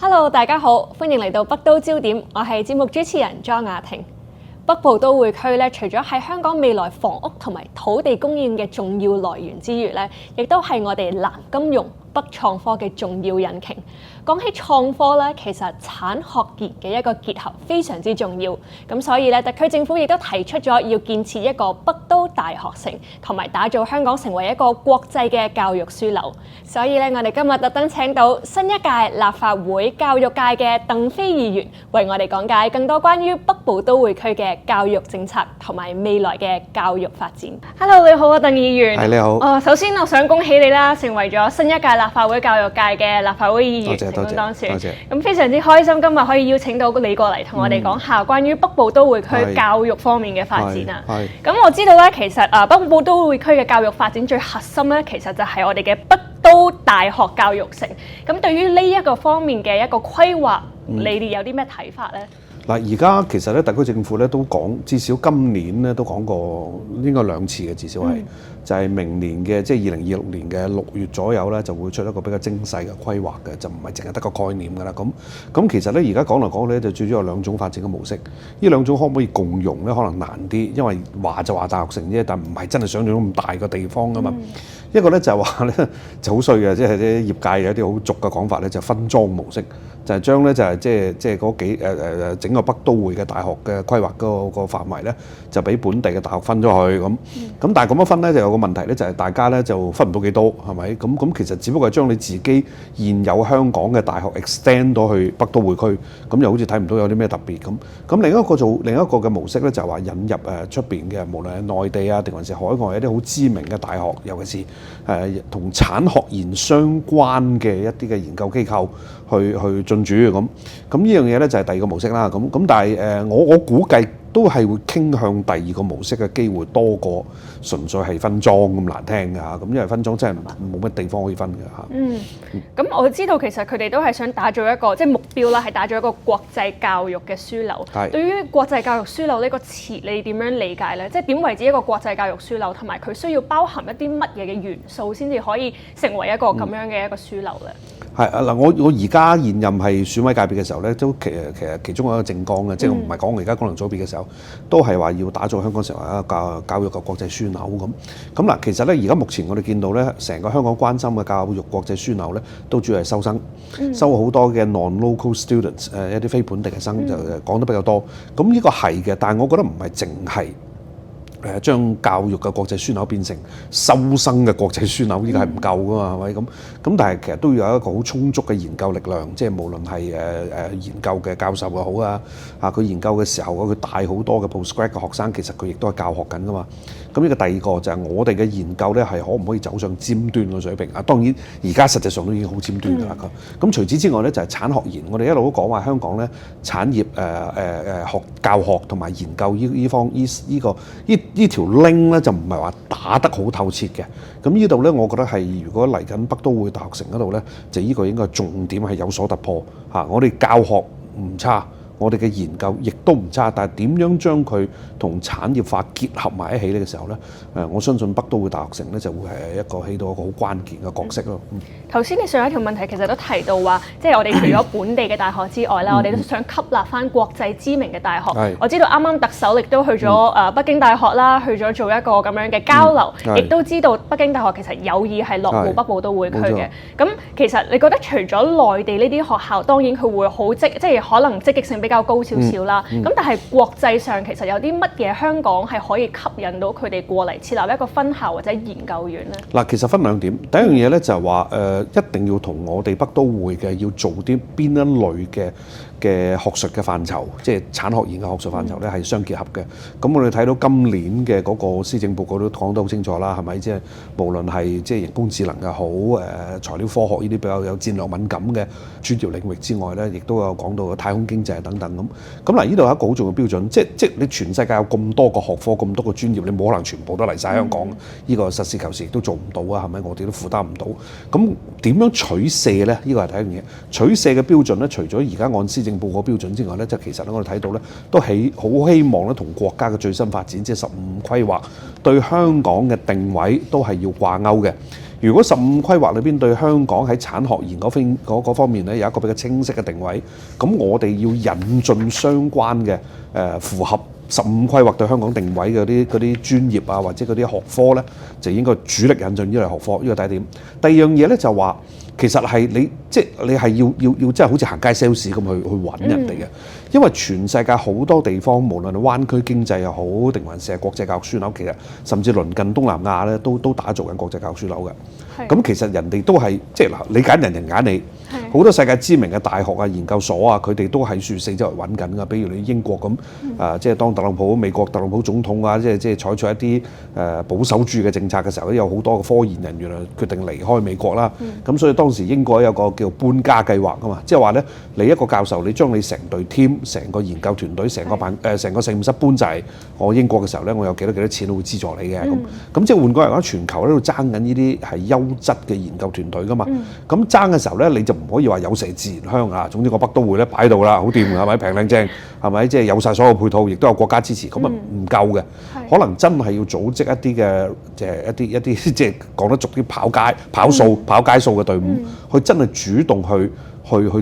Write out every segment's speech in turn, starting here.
Hello， 大家好，歡迎嚟到北都焦點，我係節目主持人莊雅婷。北部都會區咧，除咗係香港未來房屋同埋土地供應嘅重要來源之餘咧，亦都係我哋南金融、北創科嘅重要引擎。講起創科咧，其實產學研嘅一個結合非常之重要。咁所以咧，特區政府亦都提出咗要建設一個北都大學城，同埋打造香港成為一個國際嘅教育樞紐。所以咧，我哋今日特登請到新一屆立法會教育界嘅鄧飛議員，為我哋講解更多關於北部都會區嘅教育政策同埋未來嘅教育發展。Hello， 你好啊，鄧議員。係你好。首先我想恭喜你啦，成為咗新一屆立法會教育界嘅立法會議員。多謝。咁非常之開心，今日可以邀請到你過嚟同我哋講下關於北部都會區教育方面嘅發展啊。咁我知道咧，其實北部都會區嘅教育發展最核心咧，其實就係我哋嘅北都大學教育城。咁對於呢一個方面嘅一個規劃，你哋有啲咩睇法咧？嗱，而家其實咧，特區政府咧都講，至少今年咧都講過，應該2次嘅，至少係就係明年嘅，即係2026年嘅6月左右咧，就會出一個比較精細嘅規劃嘅，就唔係淨係得個概念㗎啦。咁其實咧，而家講嚟講咧，就最主要有2種發展嘅模式。呢2種可唔可以共融咧？可能難啲，因為話就話大學城啫，但唔係真係想像咁大個地方㗎嘛。一個咧就係話咧就好衰嘅，即係啲業界有一啲好俗嘅講法咧，就分裝模式，就係將咧就係即係嗰幾整個北都會嘅大學嘅規劃嗰個範圍咧，就俾本地嘅大學分咗去咁。咁但係咁樣分咧就有個問題咧，就係大家咧就分唔到幾多，係咪？咁其實只不過係將你自己現有香港嘅大學 extend 到去北都會區，咁又好似睇唔到有啲咩特別咁。咁另一個嘅模式咧就係話引入出邊嘅，無論係內地啊定還是海外一啲好知名嘅大學，尤其是同產學研相關嘅一啲嘅研究機構去進駐咁。咁呢樣嘢咧就係第2個模式啦。咁但係我估計都係會傾向第2個模式嘅機會多過純粹係分裝咁難聽㗎嚇。咁因為分裝真係冇乜地方可以分㗎嚇。咁我知道其實佢哋都係想打造一個即係目標啦，係打造一個國際教育嘅樞紐。對於國際教育樞紐呢個詞，你點樣理解呢？即係點為之一個國際教育樞紐，同埋佢需要包含一啲乜嘢嘅元素先至可以成為一個咁樣嘅一個樞紐呢？係啊嗱，我而家現任係選委界別嘅時候咧，都其中一個政綱嘅，即係唔係講我而家功能組別嘅時候，都係話要打造香港成為一個教育嘅國際樞紐咁。咁嗱，其實咧而家目前我哋見到咧，成個香港關心嘅教育國際樞紐咧，都主要係收生，收好多嘅 non-local students， 一啲非本地嘅生就講得比較多。咁呢個係嘅，但係我覺得唔係淨係將教育嘅國際樞紐變成收生嘅國際樞紐，呢個係唔夠噶嘛，係咪咁？但係其實都要有一個好充足嘅研究力量，即係無論係研究嘅教授又好啊，佢研究嘅時候佢帶好多嘅 postgrad 嘅學生，其實佢亦都係教學緊噶嘛。咁呢個第2個就係我哋嘅研究咧，係可唔可以走上尖端嘅水平啊？當然而家實際上都已經好尖端㗎啦。咁除此之外咧，就係產學研，我哋一路都講話香港咧產業教學同埋研究呢條 link 咧就唔係話打得好透徹嘅。咁呢度咧，我覺得係如果嚟緊北都會大學城嗰度咧，就呢個應該重點係有所突破嚇。我哋教學唔差，我哋嘅研究亦都唔差，但係點樣將佢同產業化結合埋一起呢個時候咧，我相信北都會大學城咧就會係一個起到一個好關鍵嘅角色咯。頭先你上一條問題其實都提到話，即係我哋除咗本地嘅大學之外啦，我哋都想吸納翻國際知名嘅大學。我知道啱啱特首亦都去咗北京大學啦，去咗做一個咁樣嘅交流，亦都知道北京大學其實有意係落戶北部都會區嘅。咁其實你覺得除咗內地呢啲學校，當然佢會好即係可能積極性比較高少少啦。咁但係國際上其實有啲乜嘢香港係可以吸引到佢哋過嚟設立一個分校或者研究院咧？嗱，其實分2點，第一樣嘢咧就係話一定要同我哋北都會嘅要做啲邊一類嘅學術嘅範疇，即係產學研嘅學術範疇咧係相結合嘅。咁我哋睇到今年嘅嗰個施政報告都講得好清楚啦，係咪？即係無論係即係人工智能又好，材料科學呢啲比較有戰略敏感嘅專業領域之外咧，亦都有講到太空經濟等等咁。咁嗱，呢度有一個好重要標準，即你全世界有咁多個學科、咁多個專業，你冇可能全部都嚟晒香港。呢個實事求是亦都做唔到啊，係咪？我哋都負擔唔到。咁點樣取捨咧？呢個係第一樣嘢。取捨嘅標準咧，除咗而家按施政報告標準之外咧，就其實咧我哋睇到咧，都好希望咧同國家嘅最新發展，即係15規劃對香港嘅定位都係要掛鈎嘅。如果15規劃裏邊對香港喺產學研嗰方面咧有一個比較清晰嘅定位，咁我哋要引進相關嘅符合15規劃對香港定位嘅嗰啲專業啊，或者嗰啲學科咧，就應該主力引進呢類學科。呢個第一點。第二樣嘢咧就話，其實係你係要真係好似行街 sales 咁去揾人哋嘅，因為全世界好多地方，無論係灣區經濟又好，定還是係國際教育樞紐，其實甚至鄰近東南亞咧都打造緊國際教育樞紐嘅。咁其實人哋都係你揀人，人揀你。好多世界知名嘅大學啊、研究所啊，佢哋都喺四周圍揾緊㗎。比如你英國咁，即係當美國特朗普總統啊，即係採取一啲保守主義嘅政策嘅時候咧，有好多嘅科研人員啊決定離開美國啦。咁所以當時英國有個叫搬家計劃㗎嘛，即係話咧，你一個教授，你將你成隊 team、成個研究團隊、成個實驗室搬就係我英國嘅時候咧，我有幾多錢會資助你嘅。咁即係換句話講，全球喺度爭緊呢啲係優質嘅研究團隊㗎嘛。咁爭嘅時候咧，你就唔可以話有麝自然香啊。總之個北都會咧擺到啦，好掂係咪？平靚正係咪？即係有晒所有配套，亦都有國家支持，咁啊唔夠嘅。可能真係要組織一啲嘅一啲即係講得俗啲跑街數嘅隊伍，去真係主動去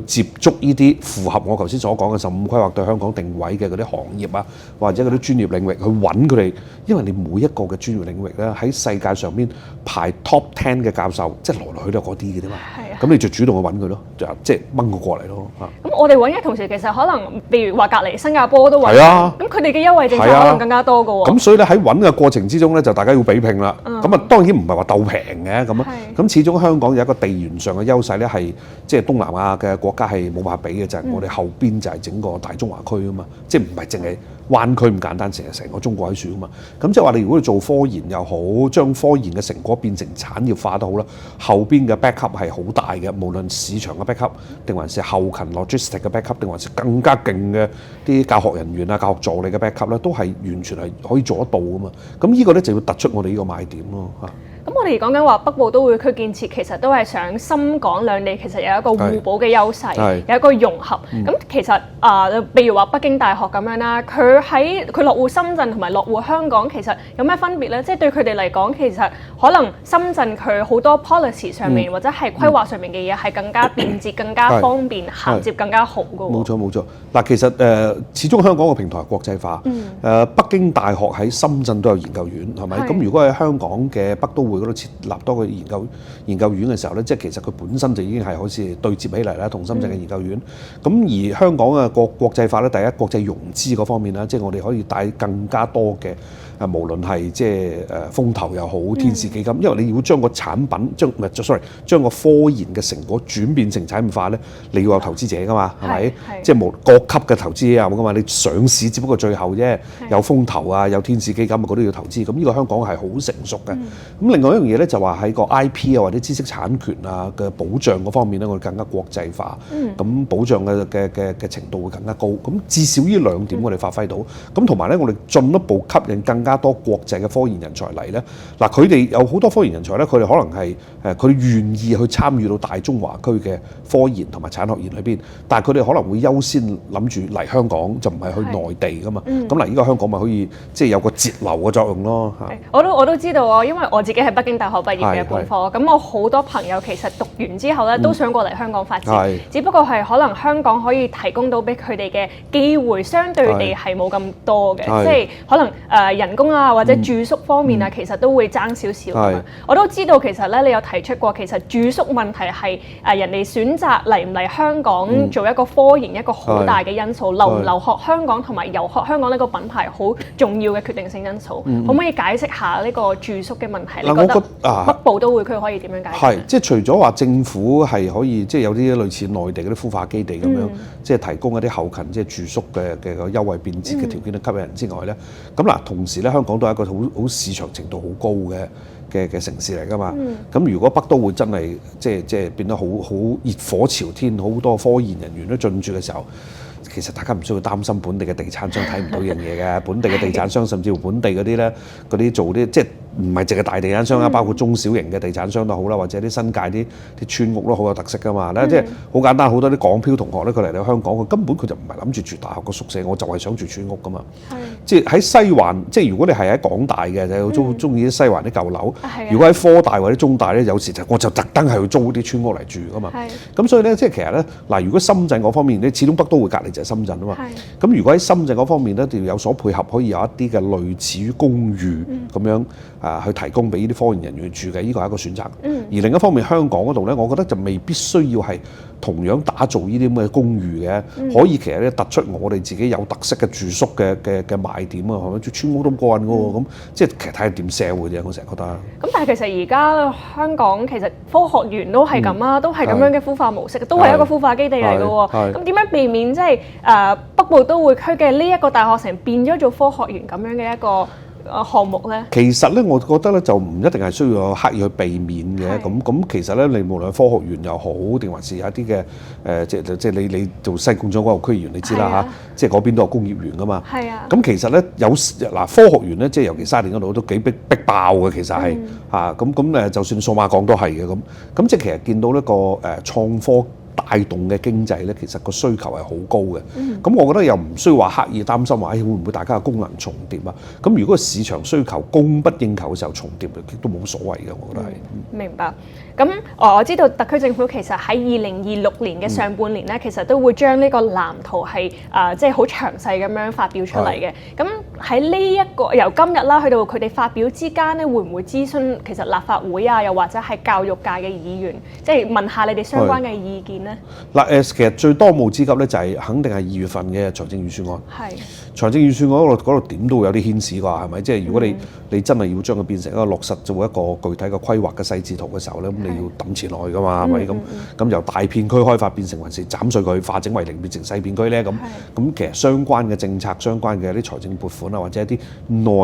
接觸呢啲符合我頭先所講嘅15規劃對香港定位嘅嗰啲行業啊，或者嗰啲專業領域去揾佢哋，因為你每一個嘅專業領域咧喺世界上面排 top 10嘅教授，即係來去都係嗰啲嘅啫嘛。咁你就主動去揾佢咯，就即係掹佢過嚟咯。咁我哋揾嘅同時，其實可能譬如話隔離新加坡都揾，咁佢哋嘅優惠政策可能更加多嘅喎。咁所以咧喺揾嘅過程之中咧，就大家要比拼啦。咁啊當然唔係話鬥平嘅咁啊。咁始終香港有一個地緣上嘅優勢咧，係即係東南亞嘅國家係冇辦法比嘅，就係我哋後邊就係整個大中華區啊嘛，即係唔係淨係灣區咁簡單，成個中國喺處啊嘛。咁即係話你如果你做科研又好，將科研嘅成果變成產業化都好啦，後邊嘅 backup 係好大嘅，無論市場嘅 backup 定還是後勤 logistic 嘅 backup， 定還是更加勁嘅啲教學人員啊、教學助理嘅 backup 咧，都係完全係可以做得到噶嘛。咁呢個咧就要突出我哋呢個賣點咯嚇。咁我哋講緊話北部都會區建設，其實都係想深港兩地其實有一個互補嘅優勢，有一個融合。咁其實譬如話北京大學咁樣啦，佢落戶深圳同埋落戶香港，其實有咩分別咧？即係對佢哋嚟講，其實可能深圳佢好多 policy 上面或者係規劃上面嘅嘢係更加便捷、更加方便、銜接更加好嘅喎。冇錯。嗱，其實始終香港個平台係國際化。北京大學喺深圳都有研究院，係咪？咁如果喺香港嘅北都會嗰度設立多個研究院嘅時候咧，即係其實佢本身就已經係好似對接起嚟啦，同深圳嘅研究院。咁而香港嘅國際化咧，第一國際融資嗰方面啦，即係我哋可以帶更加多嘅無論係即係風投又好，天使基金，因為你要將個產品將個科研嘅成果轉變成產業化咧，你要有投資者噶嘛，係咪？即係各級嘅投資有噶嘛，你上市只不過最後啫，有風投啊，有天使基金啊，嗰啲要投資。咁呢個香港係好成熟嘅。咁另外一樣嘢咧，就話喺個 IP 啊或者知識產權啊嘅保障嗰方面咧，我哋更加國際化，咁保障嘅程度會更加高。咁至少呢兩點我哋發揮到。咁同埋咧，我哋進一步吸引更加多國際嘅科研人才嚟咧。嗱，佢哋有好多科研人才咧，佢哋可能係佢願意去參與到大中華區嘅科研同埋產學研裏邊，但係佢哋可能會優先諗住嚟香港，就唔係去內地噶嘛。咁嗱，依個香港咪可以即係有個節流嘅作用咯。我都知道啊，因為我自己係北京大學畢業嘅本科，咁我好多朋友其實讀完之後咧都想過嚟香港發展，只不過係可能香港可以提供到俾佢哋嘅機會，相對地係冇咁多嘅，即係可能人工啊或者住宿方面啊，其實都會爭少少。我都知道其實咧，你有提出過，其實住宿問題係人哋選擇嚟唔嚟香港做一個科研一個好大嘅因素，留唔留學香港同埋遊學香港呢個品牌好重要嘅決定性因素。可唔可以解釋下呢個住宿嘅問題？你覺得北部都會區可以點樣解決？即係除咗話政府係可以即係有啲類似內地嗰啲孵化基地咁樣，即係提供一啲後勤即係住宿嘅個優惠便捷嘅條件去吸引人之外咧，咁嗱同時咧香港都係一個好市場程度好高嘅城市嚟㗎嘛。咁如果北都會真係即係變得好熱火朝天，好多科研人員都進駐嘅時候，其實大家唔需要擔心本地嘅地產商睇唔到樣嘢嘅。本地嘅地產商甚至乎本地嗰啲咧，嗰啲做啲即係唔係淨係大地產商啊，包括中小型嘅地產商都好啦，或者啲新界啲村屋都好有特色噶嘛。即係好簡單，好多啲港漂同學咧，佢嚟到香港，佢根本佢就唔係諗住住大學個宿舍，我就係想住村屋噶嘛。即係喺西環，即係如果你係喺港大嘅，就中意啲西環啲舊樓。如果喺科大或者中大咧，有時我就特登係去租啲村屋嚟住噶嘛。咁所以咧，即係其實咧，嗱，如果深圳嗰方面咧，始終北都會隔離就係深圳啊嘛。咁如果喺深圳嗰方面咧，要有所配合，可以有一啲嘅類似於公寓咁樣去提供俾呢啲科研人員住嘅，呢個係一個選擇。而另一方面，香港嗰度咧，我覺得就未必需要係同樣打造呢啲咁嘅公寓嘅，可以其實咧突出我哋自己有特色嘅住宿嘅賣點啊，係咪？住村屋都過癮嘅喎，咁即係其實睇下點 sell 嘅啫，我成日覺得。咁但係其實而家香港其實科學園都係咁啊，都係咁樣嘅孵化模式，都係一個孵化基地嚟嘅喎。咁點樣避免即係北部都會區嘅呢一個大學城變咗做科學園咁樣嘅一個項目咧？其實咧，我覺得咧就唔一定係需要刻意去避免嘅。咁其實咧，你無論科學園又好，定還是有一啲嘅即係你做西貢將軍澳區議員，你知啦嚇，即係嗰邊都有工業園噶嘛。咁其實咧有嗱科學園咧，即係尤其沙田嗰度都幾逼爆嘅，其實係嚇咁就算數碼港都係嘅咁即係其實見到呢個創科帶動嘅經濟咧，其實個需求係好高嘅。咁我覺得又唔需要話刻意擔心話，會唔會大家嘅功能重疊啊？咁如果市場需求供不應求嘅時候重疊，亦都冇所謂嘅，我覺得係。明白。咁我知道特區政府其實喺2026年嘅上半年咧，其實都會將呢個藍圖係即係好詳細咁樣發表出嚟嘅。咁喺呢一個由今日啦去到佢哋發表之間咧，會唔會諮詢其實立法會啊，又或者係教育界嘅議員，即係問下你哋相關嘅意見咧？嗱其實最當務之急咧就係肯定係2月份嘅財政預算案。財政預算案嗰度點都會有啲牽絲㗎，係咪？即係如果你真係要將佢變成一個落實做一個具體嘅規劃嘅細緻圖嘅時候咧，咁你要揼錢落去㗎嘛，係咪？咁由大片區開發變成還是斬碎佢化整為零變成細片區咧？咁其實相關嘅政策、相關嘅啲財政撥款啊，或者一啲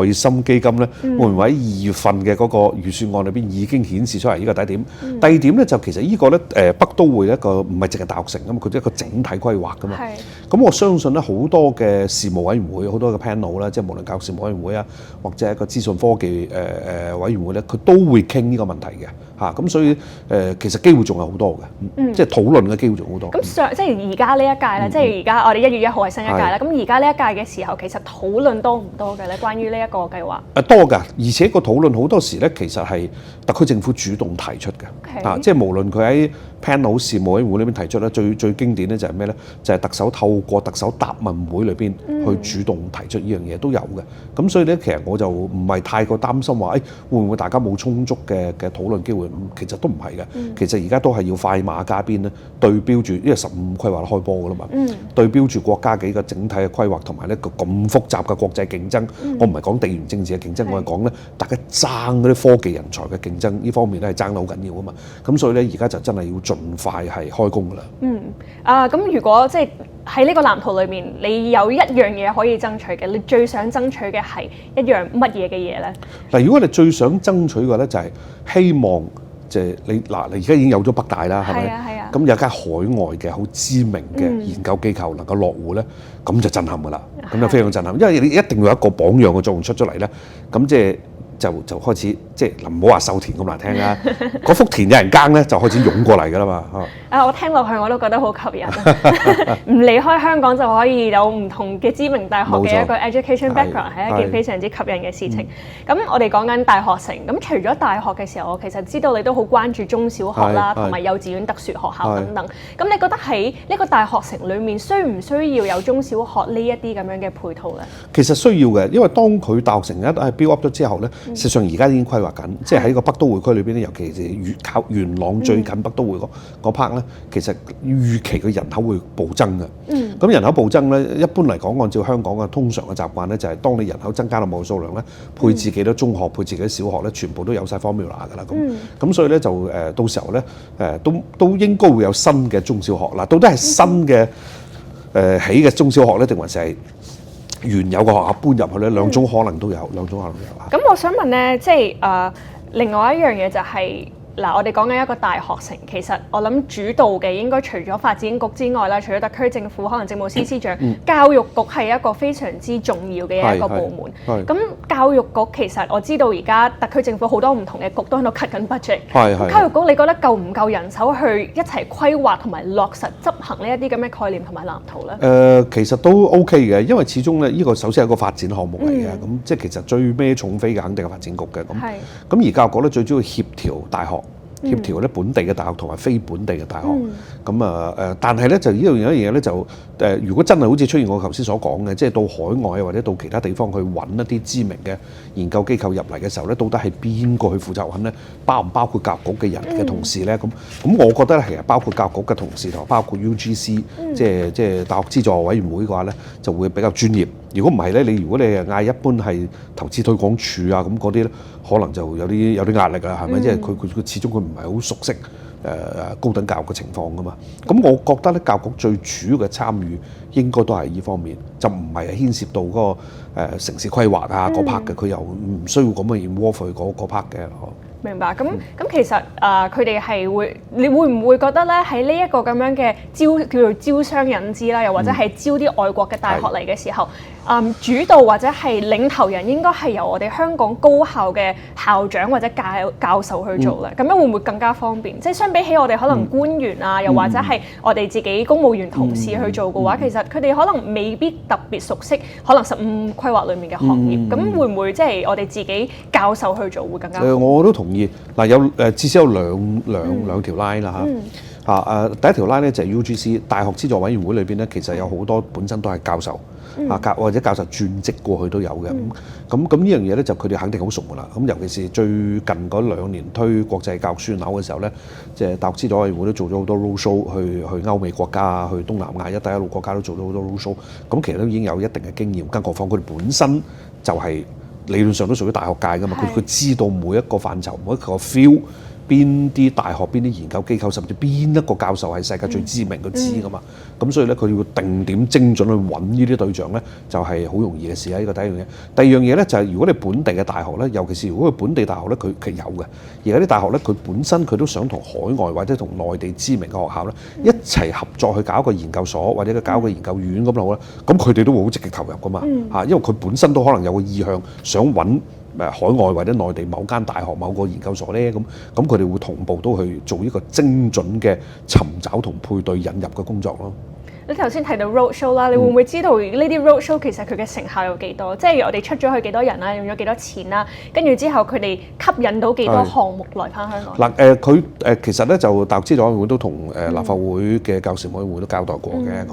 內心基金咧，會唔會喺2月份嘅嗰個預算案裏邊已經顯示出嚟？呢個第一點。第二點咧就其實呢個咧北都會一個唔係淨係大學城咁，佢一個整體規劃㗎嘛。咁我相信咧好多嘅事務委員會，好多嘅 panel 啦，即係無論教育事務委員會啊，或者一個資訊科技委員會咧，佢都會傾呢個問題嘅嚇。咁所以其實機會仲有好多嘅，即係討論嘅機會仲好多。咁即係而家呢一屆咧，即係而家我哋1月1號係新一屆啦。咁而家呢一屆嘅時候，其實討論多唔多嘅咧？關於呢一個計劃多㗎，而且個討論好多時咧，其實係特區政府主動提出嘅。即係無論佢喺 panel 事務委員會裏邊提出咧，最經典咧就係咩咧？就係特首透過特首答問會裏邊去主動提出呢樣嘢都有嘅。咁所以咧，其實我就唔係太過擔心話，會唔會大家冇充足嘅討論機會？其實都唔係嘅。其實而家都係要快馬加鞭咧，對標住，因為15規劃開波㗎啦嘛。對標住國家幾個整體嘅規劃，同埋呢個咁複雜嘅國際競爭。我唔係講地緣政治嘅競爭，我係講咧大家爭嗰啲科技人才嘅競爭，呢方面咧係爭得好緊要啊嘛。咁所以咧，而家就真係要盡快係開工㗎啦。咁如果即係喺呢個藍圖裏面，你有一樣嘢可以爭取嘅，你最想爭取嘅係一樣乜嘢嘅嘢咧？嗱，如果你最想爭取嘅咧，就係希望即係你而家已經有咗北大啦，係咪？咁有間海外嘅好知名嘅研究機構能夠落戶咧，咁就震撼㗎啦，咁就非常震撼，因為你一定要有一個榜樣嘅作用出咗嚟咧，咁即係。就開始即係唔好話授田咁難聽啦，嗰幅田有人耕咧，就開始湧過嚟㗎啦嘛。我聽落去我都覺得好吸引，唔離開香港就可以有唔同嘅知名大學嘅一個 education background 係一件非常之吸引嘅事情。咁我哋講緊大學城，咁除咗大學嘅時候，我其實知道你都好關注中小學啦，同埋幼稚園特殊學校等等。咁你覺得喺呢個大學城裡面，需唔需要有中小學呢一啲咁樣嘅配套咧？其實需要嘅，因為當佢大學城一build up 咗之後咧。實際上而家已經規劃緊，即係喺個北都會區裏邊咧，尤其是靠元朗最近北都會嗰 part 咧，其實預期嘅人口會暴增嘅。咁人口暴增咧，一般嚟講，按照香港嘅通常嘅習慣咧，就係當你人口增加到某個數量咧，配置幾多中學，配置幾多小學咧，全部都有晒 formula 㗎啦。咁所以咧就到時候咧都應該會有新嘅中小學嗱，到底係新嘅起嘅中小學咧，定還是係原有個學校搬入去咧？兩種可能都有，兩種可能都有。咁我想問咧，即係另外一樣嘢就係我哋講緊一個大學城，其實我諗主導嘅應該除咗發展局之外啦，除咗特區政府，可能政務司司長，教育局係一個非常之重要嘅一個部門。咁教育局其實我知道而家特區政府好多唔同嘅局都喺度 cut 緊 budget。教育局你覺得夠唔夠人手去一齊規劃同埋落實執行呢一啲咁嘅概念同埋藍圖咧？其實都 OK 嘅，因為始終咧呢個首先係一個發展項目嚟嘅，咁即係其實最孭重飛嘅肯定係發展局嘅。咁而教育局咧最主要協調大學。協調咧本地嘅大學同埋非本地嘅大學，但係咧就呢樣嘢咧就如果真係好似出現我頭先所講嘅，即係到海外或者到其他地方去揾一啲知名嘅研究機構入嚟嘅時候咧，到底係邊個去負責揾咧？包唔包括教育局嘅人嘅同事咧？咁我覺得其實包括教育局嘅同事同埋包括 UGC，即係大學資助委員會嘅話咧，就會比較專業。如果唔係咧，如果你係嗌一般係投資推廣署啊咁嗰啲咧，可能就有啲壓力啊，係咪？即係佢始終佢唔係好熟悉高等教育嘅情況噶嘛。咁我覺得咧，教育局最主要嘅參與應該都係呢方面，就唔係牽涉到嗰個城市規劃啊嗰 part 嘅，佢又唔需要咁嘅 involve 嗰 part 嘅。明白，咁其實佢哋係會，你會唔會覺得咧喺呢一個咁樣嘅叫做招商引資啦，又或者係招啲外國嘅大學嚟嘅時候，主導或者係領頭人應該係由我哋香港高校嘅校長或者教授去做咧？咁樣會唔會更加方便？即係相比起我哋可能官員啊，又或者係我哋自己公務員同事去做嘅話，其實佢哋可能未必特別熟悉可能15規劃裡面嘅行業。咁會唔會即係我哋自己教授去做會更加好？我都同意。嗱有至少有兩條 line 啦嚇。第一條 line 咧就係 UGC 大學資助委員會裏邊咧，其實有好多本身都係教授或者教授轉職過去都有嘅。咁呢樣嘢咧就佢哋肯定好熟㗎啦。咁尤其是最近嗰2年推國際教育樞紐嘅時候咧，即係大學資助委員會都做咗好多 road show 去歐美國家啊，去東南亞一帶一路國家都做咗好多 road show。咁其實都已經有一定嘅經驗，更何況佢哋本身就係理論上都屬於大學界㗎嘛，佢知道每一個範疇、每一個 feel， 邊啲大學、邊啲研究機構，甚至邊一個教授係世界最知名，佢知㗎嘛。咁所以咧，佢要定點精準去揾呢啲對象咧，就係好容易嘅事啊！呢個第一樣嘢。第二樣嘢咧就係如果你本地嘅大學咧，尤其是如果佢本地大學咧，佢有嘅。而家啲大學咧，佢本身佢都想同海外或者同內地知名嘅學校咧一齊合作去搞一個研究所或者佢搞一個研究院咁好啦。咁佢哋都會好積極投入㗎嘛嚇，因為佢本身都可能有個意向想揾海外或者內地某間大學某個研究所咧，咁佢哋會同步都去做一個精準嘅尋找同配對引入嘅工作咯。你頭先提到 road show 啦，你會唔會知道呢啲 road show 其實佢嘅成效有幾多？即係我哋出咗去幾多人啦，用咗幾多錢啦，跟住之後佢哋吸引到幾多項目來翻香港？嗱佢其實咧就大學資助委員會都同立法會嘅教事委員會都交代過嘅。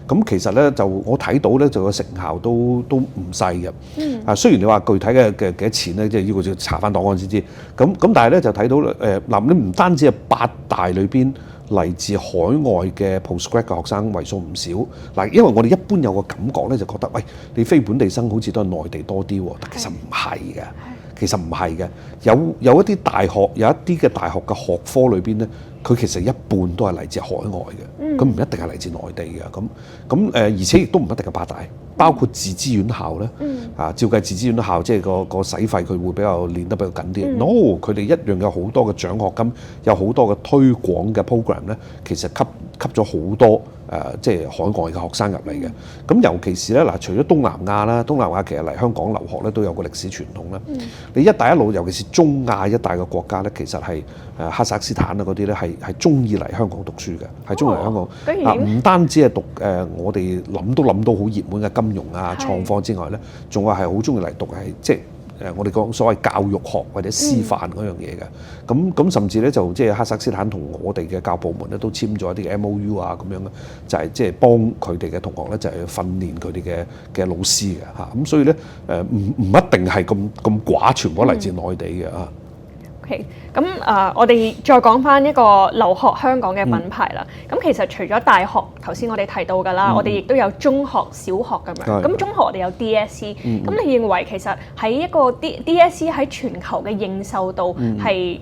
咁其實咧就我睇到咧就個成效都唔細嘅。雖然你話具體嘅幾多錢咧，即係呢個要查翻檔案先知。咁但係咧就睇到你唔單止係8大裏邊嚟自海外嘅 postgrad 嘅學生為數唔少。因為我哋一般有個感覺咧，就覺得喂，你非本地生好似都係內地多啲喎，但其實唔係嘅。其實唔係嘅，有一啲大學，有一啲嘅大學嘅學科裏邊咧，佢其實一半都係嚟自海外嘅，咁唔一定係嚟自內地嘅。咁而且亦都唔一定係8大，包括自資院校咧。照計自資院校即係個使費佢會比較練得比較緊啲。No， 佢哋一樣有好多嘅獎學金，有好多嘅推廣嘅 program 咧，其實吸咗好多即係海外嘅學生入嚟嘅。咁尤其是咧除咗東南亞啦，東南亞其實嚟香港留學咧都有個歷史傳統啦。你一帶一路，尤其是中亞一帶嘅國家咧，其實係哈薩克斯坦啊嗰啲咧係中意嚟香港讀書嘅，係中意嚟香港。唔單止係讀我哋諗到好熱門嘅金融啊、創科之外咧，仲話係好中意嚟讀係即係我哋講所謂教育學或者師範嗰樣嘢嘅。咁甚至咧就即係哈薩克斯坦同我哋嘅教部門咧都簽咗一啲 MOU 啊咁樣嘅，就係即係幫佢哋嘅同學咧就係訓練佢哋嘅老師嘅嚇。咁所以咧唔一定係咁寡全部嚟自內地嘅啊。咁我哋再講翻一個留學香港嘅品牌啦。咁其實除咗大學，頭先我哋提到㗎啦，我哋亦都有中學、小學咁樣。咁中學我哋有 DSE。咁你認為其實喺一個 DSE 喺全球嘅認受度係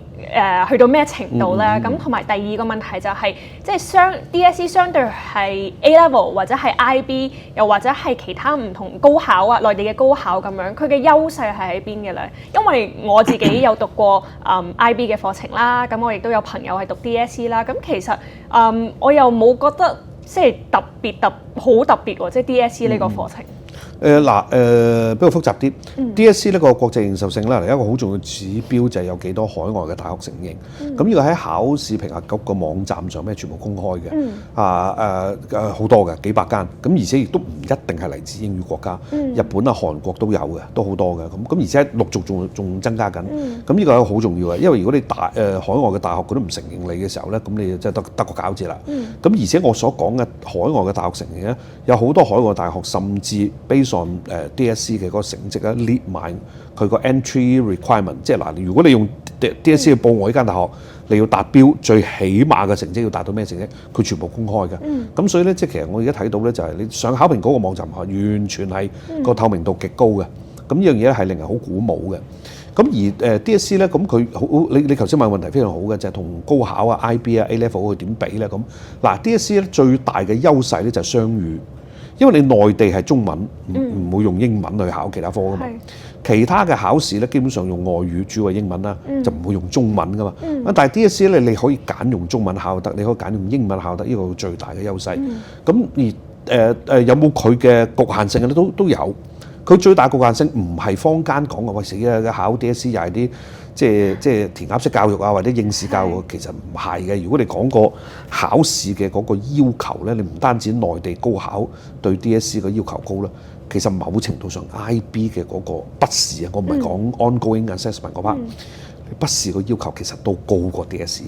去到咩程度咧？咁同埋第二個問題就係、即係DSE 相對係 A level 或者係 IB， 又或者係其他唔同高考啊，內地嘅高考咁樣，佢嘅優勢係喺邊嘅咧？因為我自己有讀過IB 嘅課程啦，咁我亦都有朋友係讀 DSE 啦，咁其實我又冇覺得即係好特別喎，即係 DSE 呢個課程。比較複雜啲。DSE 呢個國際認受性咧，一個好重要指標就係有幾多海外嘅大學承認。咁呢個喺考試評核局個網站上面全部公開嘅。好多嘅幾百間。咁而且亦都唔一定係嚟自英語國家，日本啊、韓國都有嘅，都好多嘅。咁而且陸續仲增加緊。咁呢個係好重要嘅，因為如果你海外嘅大學佢都唔承認你嘅時候咧，咁你就真係得個餃子啦。咁而且我所講嘅海外嘅大學承認咧，有好多海外大學甚至based on DSE 嘅嗰個成績咧，列埋佢個 entry requirement， 即係嗱，如果你用 DSE 去報我呢間大學，你要達標，最起碼嘅成績要達到咩成績？佢全部公開嘅。咁所以咧，即係其實我而家睇到咧，就係你上考評局個網站完全係個透明度極高嘅。咁呢樣嘢咧係令人好鼓舞嘅。咁而DSE 咧，咁佢好，你頭先問問題非常好嘅，就係同高考啊、IB 啊、A level 佢點比咧？咁嗱，DSE 咧最大嘅優勢咧就係雙語。因為你內地係中文，唔會用英文去考其他科噶嘛。其他嘅考試咧，基本上用外語，主要係英文啦，就唔會用中文噶嘛。但係 DSE 咧，你可以揀用中文考得，你可以揀用英文考得，呢個最大嘅優勢。咁而有冇佢嘅局限性嘅咧？都有。佢最大局限性唔係坊間講嘅，喂死啦！考 DSE 又係啲即係填鴨式教育啊，或者應試教育，其實唔係嘅。如果你講個考試嘅嗰個要求咧，你唔單止內地高考對 DSE 嘅要求高啦，其實某程度上 IB 嘅嗰個筆試啊，我唔係講 ongoing assessment 嗰 part，筆試個要求其實都高過 DSE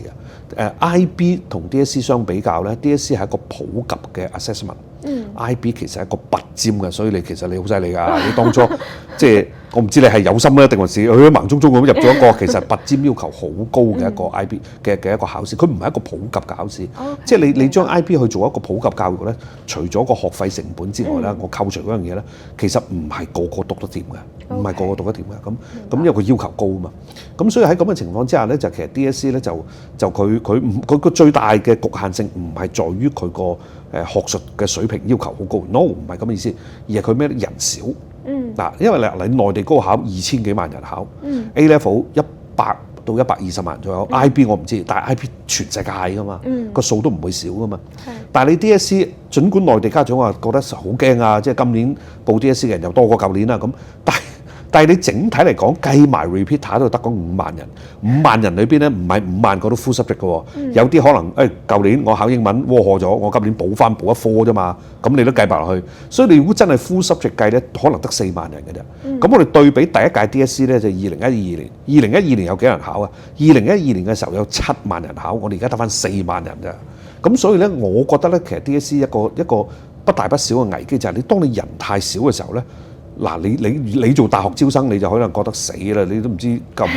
嘅。IB 同 DSE 相比較咧，DSE 係一個普及嘅 assessment。IB 其實係一個拔尖嘅，所以你其實你好犀利㗎！你當初即係我唔知你係有心咧，定還是盲中中咁入咗一個其實拔尖要求好高嘅一個 IB 嘅一個考試，佢唔係一個普及嘅考試。即係你將 IB 去做一個普及教育咧，除咗個學費成本之外咧，我扣除嗰樣嘢咧，其實唔係個個讀得掂嘅，唔係個個讀得掂嘅。咁因為佢要求高啊嘛。咁所以喺咁嘅情況之下咧，就其實 DSE 咧就佢個最大嘅局限性唔係在於佢個學術嘅水平要求好高 ，no 唔係咁嘅意思，而係佢咩人少。嗱，因為你內地高考2000幾萬人考，A level 100到120萬左右，IB 我唔知，但係 IB 全世界㗎嘛，個數都唔會少㗎嘛。但係你 DSE，盡管內地家長話覺得好驚啊，即係今年報 DSE 嘅人又多過舊年啦咁，但係你整體嚟講，計埋 repeater 都得嗰5萬人，5萬人裏邊咧，唔係5萬個都 full subject 嘅喎，有啲可能舊年我考英文窩賀咗，我今年補一科啫嘛，咁你都計埋落去，所以你如果真係 full subject 計咧，可能得4萬人嘅啫。咁我哋對比第一屆 DSE 咧，就2012年，2012年有幾人考啊？2012年嘅時候有7萬人考，我哋而家得翻4萬人咋。咁所以咧，我覺得咧，其實 DSE 一個不大不小嘅危機就係你當你人太少嘅時候咧。嗱，你做大學招生，你就可能覺得死啦！你都唔知夠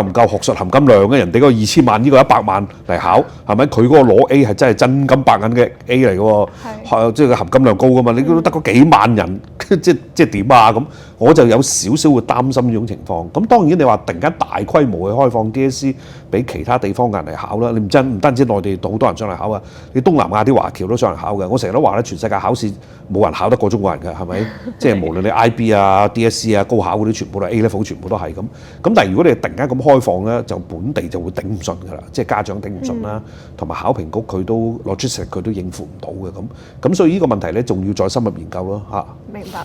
唔夠學術含金量嘅，人哋嗰個2000萬，呢個100萬嚟考，係咪？佢嗰個攞 A 係真係真金白銀嘅 A 嚟嘅喎，即係含金量高噶嘛？你都得嗰幾萬人，即係點啊？咁我就有少少會擔心呢種情況。咁當然你話突然間大規模去開放 DSE 俾其他地方嘅人嚟考啦，你唔單止內地好多人上嚟考啊，你東南亞啲華僑都上嚟考嘅。我成日都話咧，全世界考試冇人考得過中國人嘅，係咪？即係無論你 IB 啊、DSE 啊、高考嗰啲全部都 A level 全部都係咁。咁但係如果你突然間咁開放咧，就本地就會頂唔順㗎啦，即係家長頂唔順啦，同埋考評局佢都 logistics 佢都應付唔到嘅咁所以呢個問題咧，仲要再深入研究咯嚇。明白。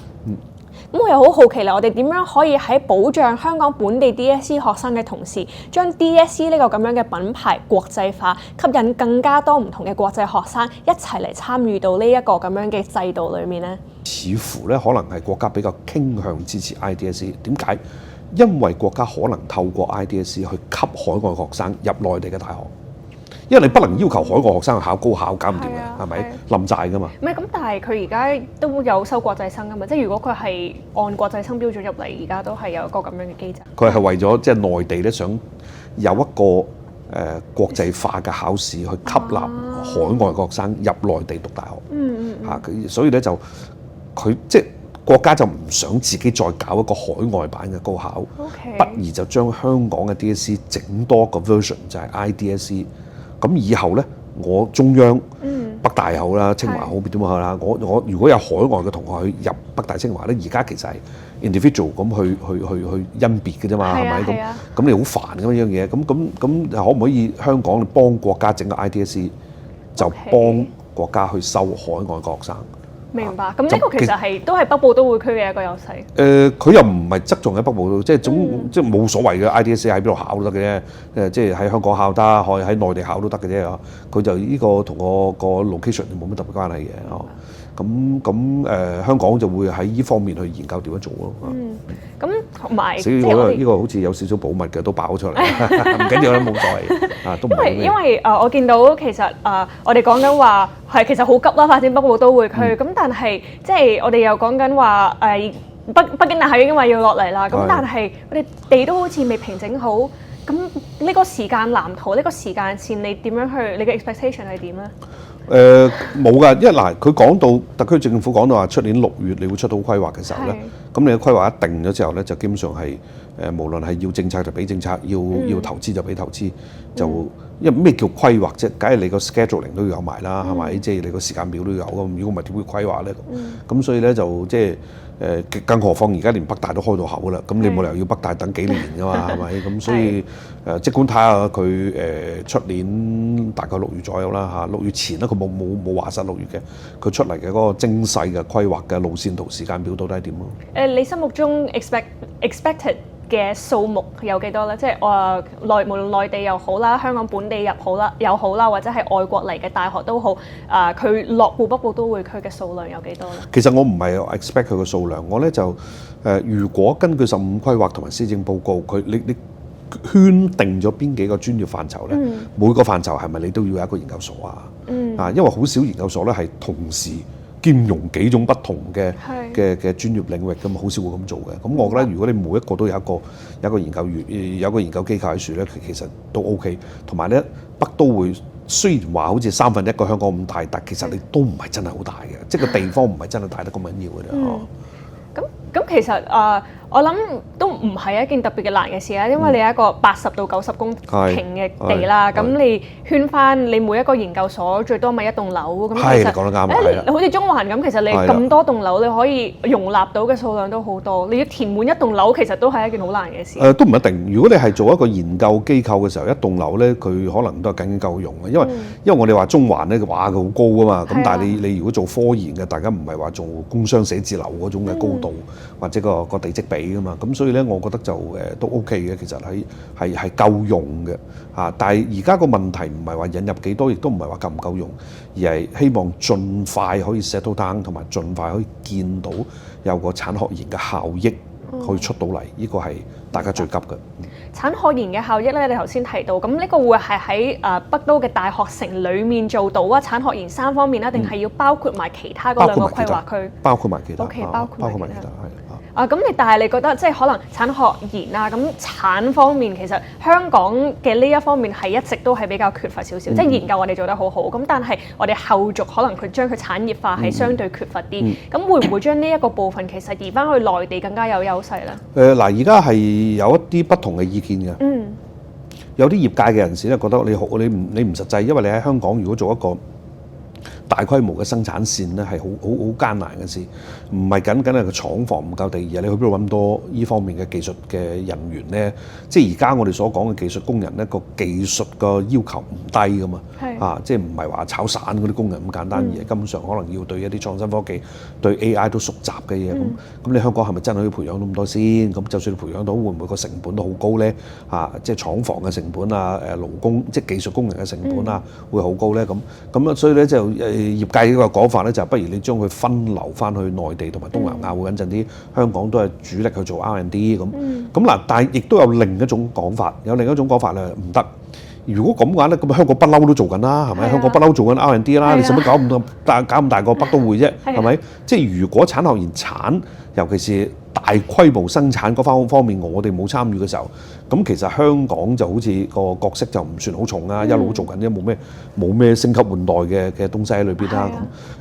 咁我又好好奇啦，我哋點樣可以喺保障香港本地 DSE 學生嘅同時，將 DSE 呢個咁樣嘅品牌國際化，吸引更加多唔同嘅國際學生一齊嚟參與到呢一個咁樣嘅制度裏面呢？似乎咧可能係國家比較傾向支持 IDSE， 點解？因為國家可能透過 IDSE 去吸海外學生入內地嘅大學。因為你不能要求海外學生去考高考，搞唔掂嘅，係咪？冧債噶嘛。唔係咁，但係佢而家都有收國際生噶嘛，即係如果佢係按國際生標準入嚟，而家都係有一個咁樣嘅機制。佢係為咗即係內地咧，想有一個國際化嘅考試去吸納海外學生入內地讀大學。所以咧就佢即係國家就唔想自己再搞一個海外版嘅高考， OK 不如就將香港嘅 DSE 整多個 version 就係 IDSE。咁以後呢，我中央、北大又好啦，清華好點好啦，我如果有海外嘅同學去入北大清華呢，而家其實係 individual 咁去甄別嘅啫嘛，係咪咁你好煩咁樣嘢，咁可唔可以香港幫國家整個 IDSE， 就幫國家去收海外嘅學生？明白，咁呢個其實都係北部都會區嘅一個優勢。佢又唔係側重喺北部，即係冇所謂嘅 IDSE 喺邊度考都得嘅啫。即係喺香港考得，可以喺內地考都得嘅啫。佢就呢個同個 location 冇乜特別關係嘅。香港就會喺呢方面去研究點樣做咯。咁同埋所以我覺得呢個好似有少少保密嘅，都爆出嚟，唔緊要啦，冇所謂都唔係因為我見到其實我哋講緊話係其實好急啦，發展北部都會區。咁但係即係我哋又講緊話北京大學已經話要落嚟啦。咁但係我哋地都好似未平整好。咁呢個時間藍圖，呢個時間線，你點樣去？你嘅 expectation 係點咧？冇㗎，因為佢講到特區政府講到話出年6月你會出到規劃嘅時候咧，咁你嘅規劃一定咗之後咧，就基本上係無論係要政策就俾政策，要投資就俾投資，就因為咩叫規劃啫？梗係你個 scheduling 都要有埋啦，係咪？即係你個時間表都要有咁，如果唔係點會規劃咧？咁所以咧就即係更何況而家連北大都開到口啦，咁你冇理由要北大等幾年㗎嘛，係咪？咁所以即管睇下佢出年大概6月左右啦嚇，6月前咧佢冇話實6月嘅，佢出嚟嘅嗰個精細嘅規劃嘅路線圖、時間表到底係點咯？你心目中 expected嘅數目有幾多咧？即係無論內地又好啦，香港本地又好啦，或者係外國嚟嘅大學都好，佢落戶北部都會區嘅數量有幾多咧？其實我唔係 expect 佢嘅數量，我咧就如果根據15規劃同埋施政報告，你圈定咗邊幾個專業範疇咧？每個範疇係咪你都要有一個研究所啊？因為好少研究所咧係同時兼容幾種不同嘅專業領域咁，好少會咁做嘅。咁我覺得如果你每一個都有一個研究員，有一個研究機構喺處咧，其實都 OK。同埋咧，北都會雖然話好似1/3個香港咁大，但其實你都唔係真係好大嘅，即係個地方唔係真係大得咁緊要嘅啫。咁其實我諗都唔係一件特別嘅難嘅事啦，因為你有一個80到90公頃嘅地啦，咁你圈翻你每一個研究所最多咪一棟樓，咁其實講得啱，你好似中環咁，其實你咁多棟樓你可以容納到嘅數量都好多，你要填滿一棟樓其實都係一件好難嘅事。都唔一定，如果你係做一個研究機構嘅時候，一棟樓咧佢可能都係僅僅夠用嘅，因為我哋話中環咧話佢好高啊嘛，咁但係你如果做科研嘅，大家唔係話做工商寫字樓嗰種嘅高度或者個地積比噶嘛，咁所以咧，我覺得就都 OK 嘅，其實係夠用嘅嚇。但係而家個問題唔係話引入幾多，亦都唔係話夠唔夠用，而係希望盡快可以 settle down，同埋盡快可以見到有個產學研嘅效益可以出到嚟，呢個係大家最急嘅。產學研嘅效益咧，你頭先提到，咁呢個會係喺北都嘅大學城裡面做到啊？產學研3方面啦，定係要包括埋其他嗰2個規劃區？包括埋其他。OK，包括埋其他。係。咁但係你覺得即係可能產學研啊，咁產方面其實香港嘅呢一方面係一直都係比較缺乏少少，即係研究我哋做得好好，咁但係我哋後續可能佢將佢產業化係相對缺乏啲，咁會唔會將呢一個部分其實移翻去內地更加有優勢咧？嗱，而家係有一啲不同嘅意見嘅，有啲業界嘅人士咧覺得你唔實際，因為你喺香港如果做一個大規模嘅生產線咧係好艱難嘅事，唔係僅僅係個廠房唔夠地，而係你去邊度揾多呢方面嘅技術嘅人員咧？即係而家我哋所講嘅技術工人咧，個技術個要求唔低噶嘛，即係唔係話炒散嗰啲工人咁簡單，而係根本上可能要對一啲創新科技、對 AI 都熟習嘅嘢。咁你香港係咪真係可以培養到咁多先？咁就算你培養到，會唔會個成本都好高咧？即係廠房嘅成本啊，勞工即係技術工人嘅成本啊，會好高咧？咁啊，所以咧就業界呢個講法咧，就不如你將佢分流翻去內地同埋東南亞會穩陣啲。香港都係主力去做 R&D 咁嗱，但係亦都有另一種講法，咧唔得。如果咁嘅話咧，咁香港不嬲都做緊啦，係咪？香港不嬲做緊 R&D 啦，你使乜搞咁大個北都會啫？係咪？即係如果產學研產，尤其是大規模生產嗰方面我哋冇參與嘅時候，咁其實香港就好似個角色就唔算好重啊，一路做緊啫，冇咩升級換代嘅東西喺裏邊啦。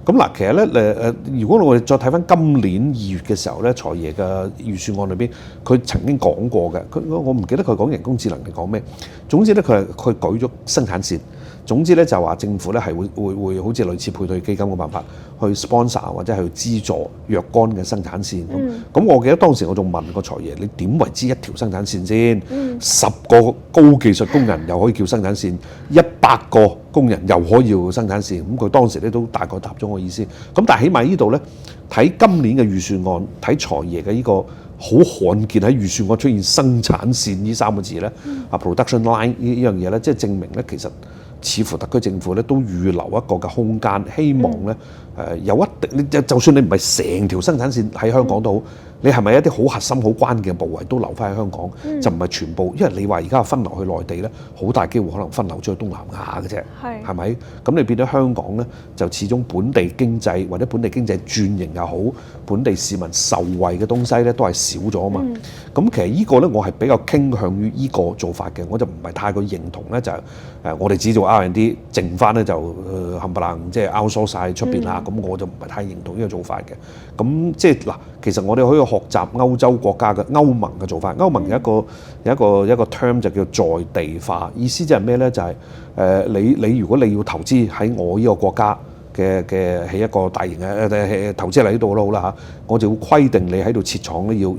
咁嗱，其實咧如果我哋再睇翻今年2月嘅時候咧，財爺嘅預算案裏邊，佢曾經講過嘅，我唔記得佢講人工智能定講咩，總之咧佢舉咗生產線。總之咧就話政府咧係會好似類似配對基金嘅辦法去 sponsor 或者係去資助若干嘅生產線咁。我記得當時我仲問個財爺：你點為之一條生產線先？10個高技術工人又可以叫生產線，100個工人又可以叫生產線。咁佢當時咧都大概答咗我意思。咁但係起碼呢度咧睇今年嘅預算案，睇財爺嘅呢個好罕見喺預算案出現生產線呢3個字咧，production line 呢樣嘢咧，即係證明咧其實。似乎特區政府咧都預留一個嘅空間，希望咧有一定，就算你唔係成條生產線喺香港都好，你係咪一啲好核心、好關鍵嘅部位都留翻喺香港？就唔係全部，因為你話而家分流去內地咧，好大機會可能分流咗去東南亞嘅啫，係咪？咁你變咗香港咧，就始終本地經濟或者本地經濟轉型又好，本地市民受惠嘅東西咧都係少咗啊嘛。咁其實呢個咧，我係比較傾向於呢個做法嘅，我就唔係太過認同咧，就我哋只做 R&D， 剩翻咧就冚唪唥即係 outsource 曬出邊啦。咁我就唔係太認同呢個做法嘅。咁即係嗱，其實我哋可以學習歐洲國家嘅歐盟嘅做法。歐盟有一個 term 就叫在地化，意思即係咩咧？就係你如果你要投資喺我呢個國家嘅起一個大型嘅投資嚟呢度都好啦嚇，我就會規定你喺度設廠咧，要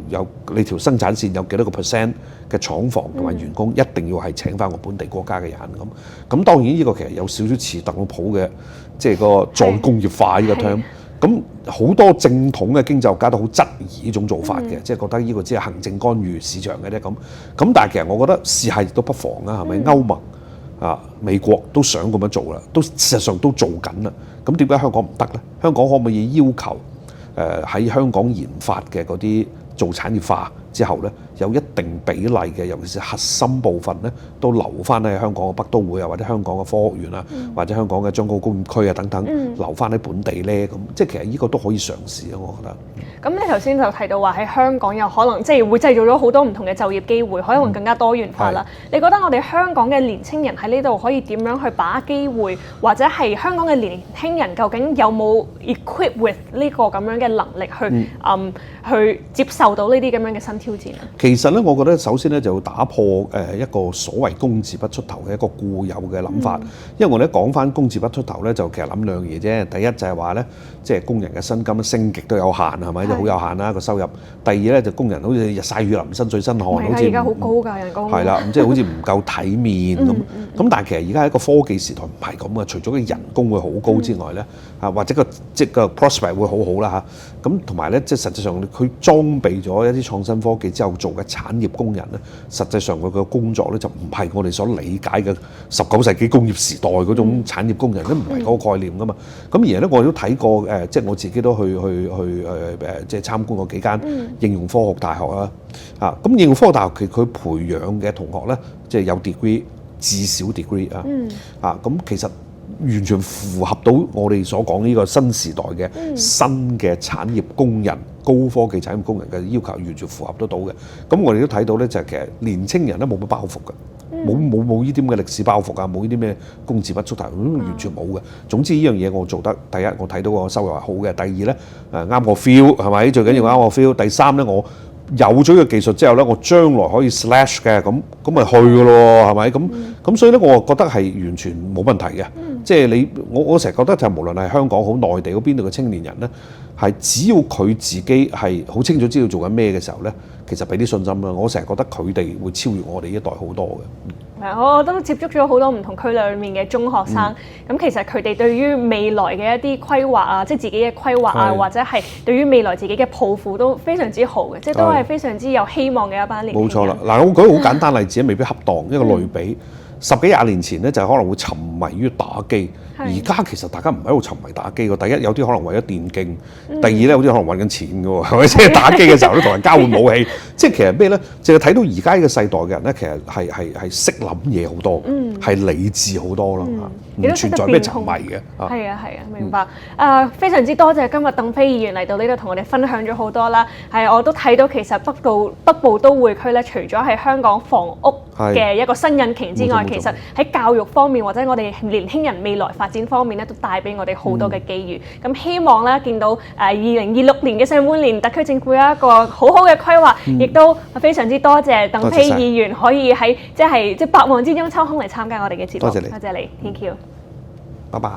有你條生產線有幾多個 percent 嘅廠房同埋員工，一定要係請翻我本地國家嘅人咁。咁當然呢個其實有少少似特朗普嘅即係個再工業化呢個 term。咁好多正統嘅經濟學家都好質疑呢種做法嘅，即係覺得呢個只係行政干預市場嘅啫咁。咁但係其實我覺得試下亦都不妨啦，係咪？歐盟美國都想咁樣做啦，都事實上都做緊啦。咁點解香港唔得咧？香港可唔可以要求喺香港研發嘅嗰啲做產業化之後咧，有一定比例嘅，尤其是核心部分咧，都留翻喺香港嘅北都會啊，或者香港嘅科學園啊，或者香港嘅將軍澳工業區啊等等，留翻喺本地咧，咁即係其實呢個都可以嘗試啊，我覺得。咁你頭先就提到話喺香港有可能即係會製造咗好多唔同嘅就業機會，可能更加多元化啦。你覺得我哋香港嘅年青人喺呢度可以點樣去把握機會，或者係香港嘅年輕人究竟有冇 equip with 呢個咁樣嘅能力去接受到呢啲咁樣嘅新挑戰啊？其實咧，我覺得首先咧就要打破一個所謂工字不出頭嘅一個固有嘅諗法，因為我哋講翻工字不出頭咧，就其實諗兩樣嘢啫。第一就係話咧，即係工人嘅薪金升極都有限，係咪？就好有限啦個收入。第二咧就工人好似日曬雨淋、身水身汗，好似而家好高㗎人工。係啦，即係好似唔夠體面咁。咁但係其實而家喺個科技時代唔係咁嘅，除咗個人工會好高之外咧，或者即係個 prospect 會好好啦嚇。咁同埋咧，即係實際上佢裝備咗一啲創新科技之後做嘅產業工人咧，實際上佢嘅工作咧就唔係我哋所理解嘅19世紀工業時代嗰種產業工人，都唔係嗰個概念噶嘛。咁而咧，我都睇過即係我自己都去即係參觀過幾間應用科學大學啦。咁應用科學大學佢培養嘅同學咧，即係有 degree 至少 degree 咁其實完全符合到我哋所講呢個新時代嘅新嘅產業工人、高科技產業工人嘅要求，完全符合得到嘅。咁我哋都睇到咧，就係其實年青人咧冇乜包袱嘅，冇呢啲咁嘅歷史包袱啊，冇呢啲咩工字不出頭，完全冇嘅。總之呢樣嘢我做得，第一我睇到個收入係好嘅，第二咧啱我 feel 係咪？最緊要啱我 feel。第三咧我有咗呢個技術之後咧，我將來可以 slash 嘅，咁咪去嘅咯，係咪？咁所以咧，我覺得係完全冇問題嘅。即係我成日覺得就無論係香港好、內地好邊度嘅青年人咧，係只要佢自己係好清楚知道做緊咩嘅時候咧，其實俾啲信心啦。我成日覺得佢哋會超越我哋呢一代好多嘅。我都接觸咗好多唔同區裏面嘅中學生，咁其實佢哋對於未來嘅一啲規劃啊，即係自己嘅規劃啊，或者係對於未來自己嘅抱負都非常之好嘅，即係都係非常之有希望嘅一班年輕人。冇錯啦，嗱，我舉個好簡單例子，未必恰當一個類比。10幾20年前咧，就可能會沉迷於打機，而家其實大家唔喺度沉迷打機喎。第一有啲可能為咗電競，第二咧有啲可能揾緊錢嘅喎，係咪？即係打機嘅時候都同人交換武器，即係其實咩咧？淨係睇到而家呢個世代嘅人咧，其實係識諗嘢好多，係理智好多咯，唔存在咩沉迷嘅。係啊，明白。非常之多謝今日鄧飛議員嚟到呢度同我哋分享咗好多啦。係，我都睇到其實北部都會區咧，除咗係香港房屋嘅一個新引擎之外，其實喺教育方面或者我哋年輕人未來發展方面咧，都帶俾我哋好多嘅機遇。咁希望咧見到2026年嘅上半年，特區政府有一個好好嘅規劃，亦都非常之多謝鄧飛議員可以喺即係百忙之中抽空嚟參加我哋嘅節目。多謝你，Thank you，拜拜。